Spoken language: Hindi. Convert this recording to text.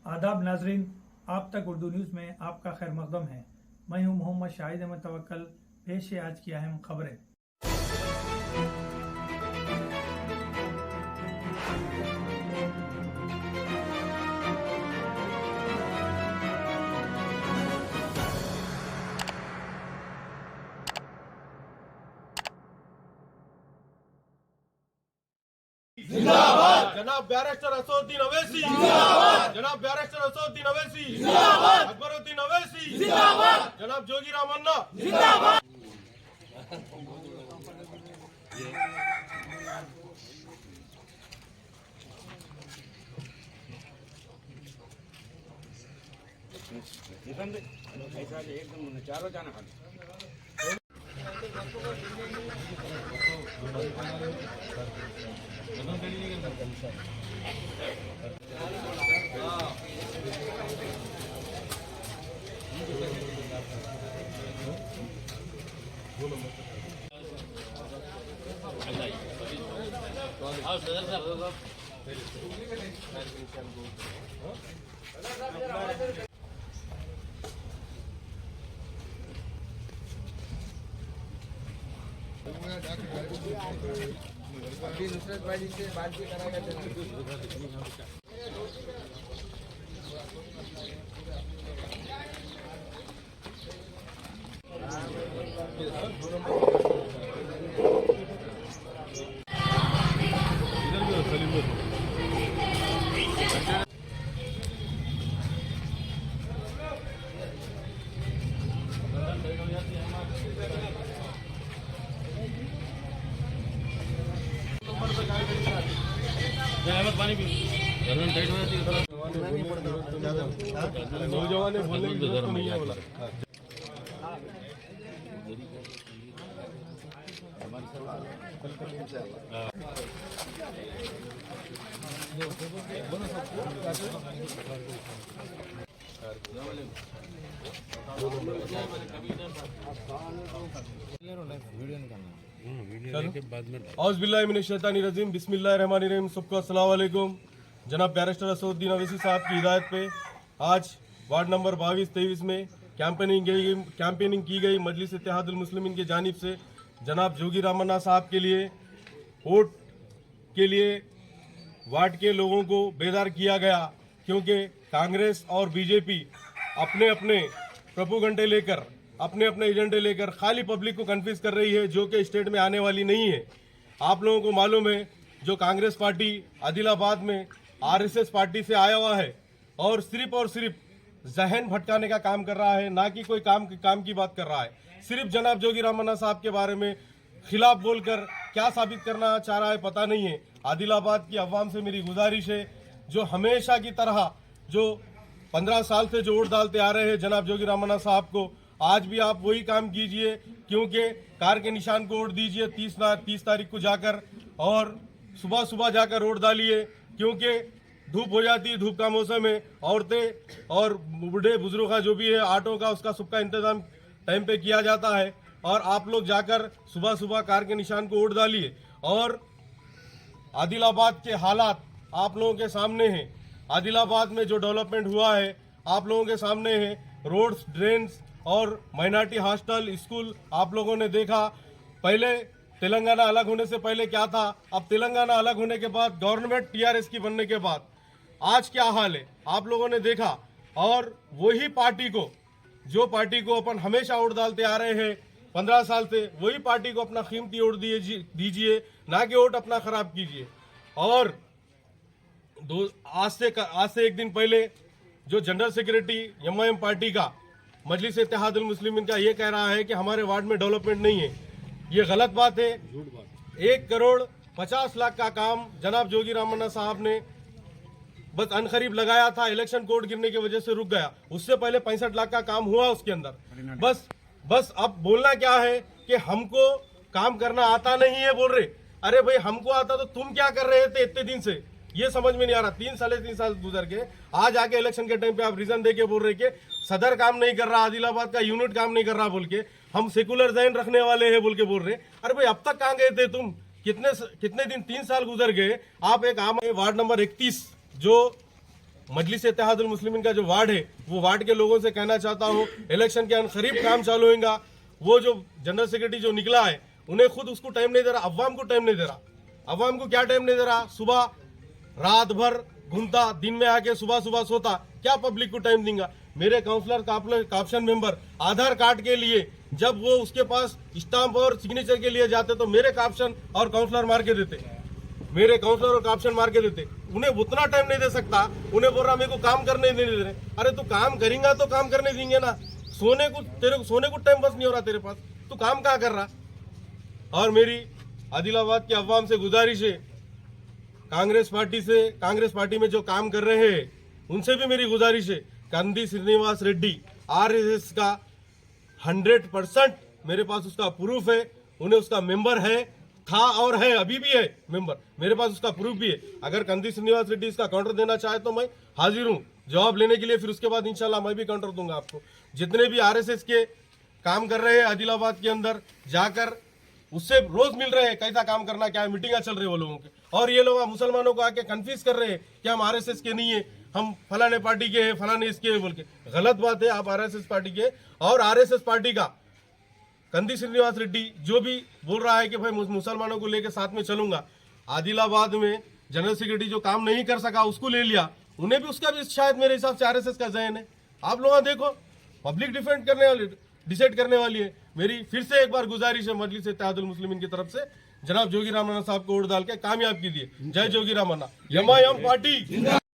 आदाब नाजरीन, आप तक उर्दू न्यूज़ में आपका खैर मकदम है। मैं हूं मोहम्मद शाहिद अहमद तवक्कल। पेश है आज की अहम खबरें। जिंदाबाद जनाब बैरिस्टर असदुद्दीन अवैसी जिंदाबाद जनाब बैरिस्टर असदुद्दीन अवैसी जिंदाबाद अकबरुद्दीन अवैसी जिंदाबाद जनाब जोगी रामन्ना जिंदाबाद। एकदम चारों जाना खाली अभी नुसरत भाई से बात भी कराएगा। पानी पी टाइट हो जाती है नौजवान बोलने की जरूरत नहीं है। बोला औज़ुबिल्लाहिमिनश्शैतानिर्रजीम बिस्मिल्लाहिर्रहमानिर्रहीम। सबको अस्सलाम वालेकुम। जनाब बैरिस्टर असदुद्दीन अवैसी साहब की हिदायत पे आज वार्ड नंबर 22-23 में कैंपेनिंग की गई। मजलिस इत्तेहादुल मुस्लिमीन की जानिब से जनाब जोगी रामन्ना साहब के लिए वोट के लिए वार्ड के लोगों को बेदार किया गया, क्योंकि कांग्रेस और बीजेपी अपने अपने प्रोपेगेंडे लेकर अपने अपने एजेंडे लेकर खाली पब्लिक को कन्फ्यूज कर रही है, जो कि स्टेट में आने वाली नहीं है। आप लोगों को मालूम है, जो कांग्रेस पार्टी आदिलाबाद में आरएसएस पार्टी से आया हुआ है और सिर्फ जहन भटकाने का काम कर रहा है, ना कि कोई काम की बात कर रहा है। सिर्फ जनाब जोगी रामन्ना साहब के बारे में खिलाफ बोलकर क्या साबित करना चाह रहा है पता नहीं है। आदिलाबाद की अवाम से मेरी गुजारिश है, जो हमेशा की तरह जो 15 साल से जो वोट डालते आ रहे हैं जनाब जोगी रामन्ना साहब को, आज भी आप वही काम कीजिए, क्योंकि कार के निशान को वोट दीजिए 30 तारीख को जाकर, और सुबह जाकर वोट डालिए, क्योंकि धूप हो जाती है, धूप का मौसम है। औरतें और बूढ़े बुजुर्ग का जो भी है ऑटो का उसका सबका इंतजाम टाइम पे किया जाता है, और आप लोग जाकर सुबह कार के निशान को वोट डालिए। और आदिलाबाद के हालात आप लोगों के सामने हैं। आदिलाबाद में जो डेवलपमेंट हुआ है आप लोगों के सामने है। रोड्स, ड्रेन्स और माइनॉरिटी हॉस्टल, स्कूल आप लोगों ने देखा। पहले तेलंगाना अलग होने से पहले क्या था, अब तेलंगाना अलग होने के बाद गवर्नमेंट टीआरएस की बनने के बाद आज क्या हाल है आप लोगों ने देखा। और वही पार्टी को, जो पार्टी को अपन हमेशा वोट डालते आ रहे हैं 15 साल से, वही पार्टी को अपना कीमती वोट दीजिए, ना कि वोट अपना खराब कीजिए। और आज से एक दिन पहले जो जनरल सेक्रेटरी एमआईएम पार्टी का मजलिस इत्तेहादुल मुस्लिमीन का ये कह रहा है कि हमारे वार्ड में डेवलपमेंट नहीं है, ये गलत बात है। 1,50,00,000 का काम जनाब जोगी रामन्ना साहब ने बस अनखरीब लगाया था, इलेक्शन कोड गिरने की वजह से रुक गया। उससे पहले 65 लाख का काम हुआ उसके अंदर। बस अब बोलना क्या है कि हमको काम करना आता नहीं है बोल रहे। अरे भाई, हमको आता तो तुम क्या कर रहे थे इतने दिन से, ये समझ में नहीं आ रहा। 3 साल गुजर के आज आके इलेक्शन के टाइम पे आप रीजन देके बोल रहे कि सदर काम नहीं कर रहा, आदिलाबाद का यूनिट काम नहीं कर रहा बोल के, हम सेकुलर जहन रखने वाले हैं बोल के बोल रहे। अरे भाई, अब तक कहाँ गए थे तुम? कितने दिन? 3 साल गुजर गए। आप एक आम वार्ड नंबर 31 जो मजलिस इत्तेहादुल मुस्लिमीन का जो वार्ड है, वो वार्ड के लोगों से कहना चाहता हूँ, इलेक्शन के करीब काम चालू होगा। वो जो जनरल सेक्रेटरी जो निकला है, उन्हें खुद उसको टाइम नहीं दे रहा, अवाम को टाइम नहीं दे रहा। अवाम को क्या टाइम नहीं दे रहा? सुबह रात भर घूमता, दिन में आके सुबह सुबह सोता, क्या पब्लिक को टाइम देगा? मेरे काउंसलर काप्शन मेंबर आधार कार्ड के लिए जब वो उसके पास स्टाम्प और सिग्नेचर के लिए जाते तो मेरे काप्शन और काउंसलर मार के देते, मेरे काउंसलर और काप्शन मार के देते। उन्हें उतना टाइम नहीं दे सकता, उन्हें बोल रहा मेरे को काम करने नहीं दे रहे। अरे तू काम करेंगा तो काम करने देंगे ना, तेरे को सोने को टाइम बस नहीं हो रहा तेरे पास, तू काम कहाँ कर रहा? और मेरी आदिलाबाद के अवाम से गुजारिश है, कांग्रेस पार्टी में जो काम कर रहे हैं उनसे भी मेरी गुजारिश है, कंदी श्रीनिवास रेड्डी आरएसएस का 100% मेरे पास उसका प्रूफ है, उन्हें उसका मेंबर है, था और है, अभी भी है मेंबर, मेरे पास उसका प्रूफ भी है। अगर कंदी श्रीनिवास रेड्डी इसका काउंटर देना चाहे तो मैं हाजिर हूँ जवाब लेने के लिए, फिर उसके बाद इंशाल्लाह मैं भी काउंटर दूंगा आपको। जितने भी आरएसएस के काम कर रहे हैं आदिलाबाद के अंदर जाकर उससे रोज मिल रहे हैं, कैसा काम करना, क्या मीटिंग चल रही है वो लोगों के, और ये लोग मुसलमानों को आके कंफ्यूज कर रहे हैं कि हम आरएसएस के नहीं है, हम फलाने पार्टी के हैं, फलाने इसके हैं बोल के। गलत बात है, आप आरएसएस पार्टी के, और आरएसएस पार्टी का कंदी श्रीनिवास रेड्डी जो भी बोल रहा है कि भाई मुसलमानों को लेकर साथ में चलूंगा, आदिलाबाद में जनरल सेक्रेटरी जो काम नहीं कर सका उसको ले लिया, उन्हें भी उसका भी शायद मेरे हिसाब से आरएसएस का जहन है। आप लोग देखो, पब्लिक डिसाइड करने वाली है। मेरी फिर से एक बार गुजारिश है मजलिस इत्तेहादुल मुस्लिमीन की तरफ से, जनाब जोगी राम अन्ना साहब को वोट डाल के कामयाब कीजिए। जय जोगी राम अन्ना, यम पार्टी।